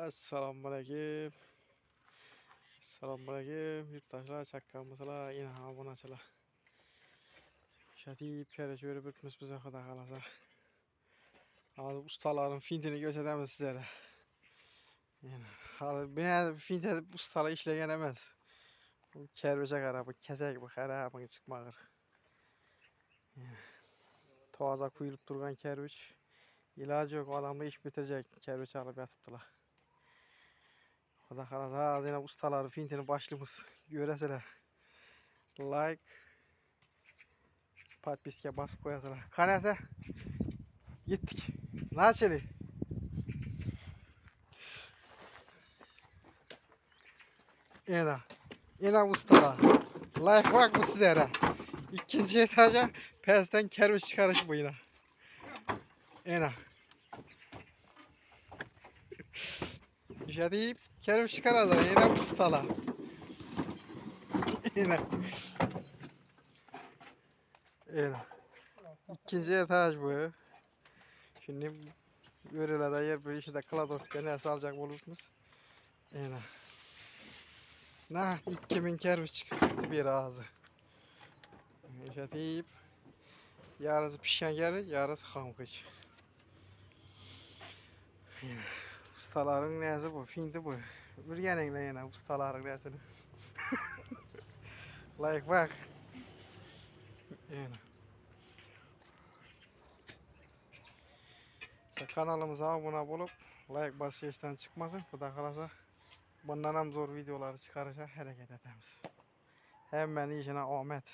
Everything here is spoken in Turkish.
Assalamualaikum. Assalamualaikum. Yurttaşlar çakkamızla yine abone açıla. Şatip kere şöyle bürkmüş bize kadar kalasa. Ama ustaların fintini gösteremez size de. Yani, ben finte ustala işleyen emez. Bu kervecek araba, kesek bu arabın çıkmağır. Yani, toğaza kuyulup durgan kerviç. İlacı yok, o adamla iş bitirecek. Kerviç alıp yatıptılar. O da kalasa yine ustaları fintini başlığımız göreseler. Like. Patpiske basıp koyasılar. Kanese gittik. Naçeli. Ena. Ena ustalar. Like bak mı size? İkinci etaja pesten kerviç çıkarış bu yine. Ena. İşte deyip kerviç çıkaralım. Ena ustalar. Ena. Ena. İkinci etaj bu. Şimdi yörelerde yer bir işi de kladot gene salacak olursunuz. Ena. Nah ilk kimin kerviç çıktı bir ağzı. İşte deyip yarısı pişen yeri, yarısı hamkıç. Ustaların neyse bu, findi bu. Ürgeninle yine ustaların nesini. Like bak. Yani. Kanalımıza abone olup like basışı işten çıkmasın. Bu da kalasa bundan hem zor videoları çıkaracak hareket edemiz. Hemen işine Ahmet.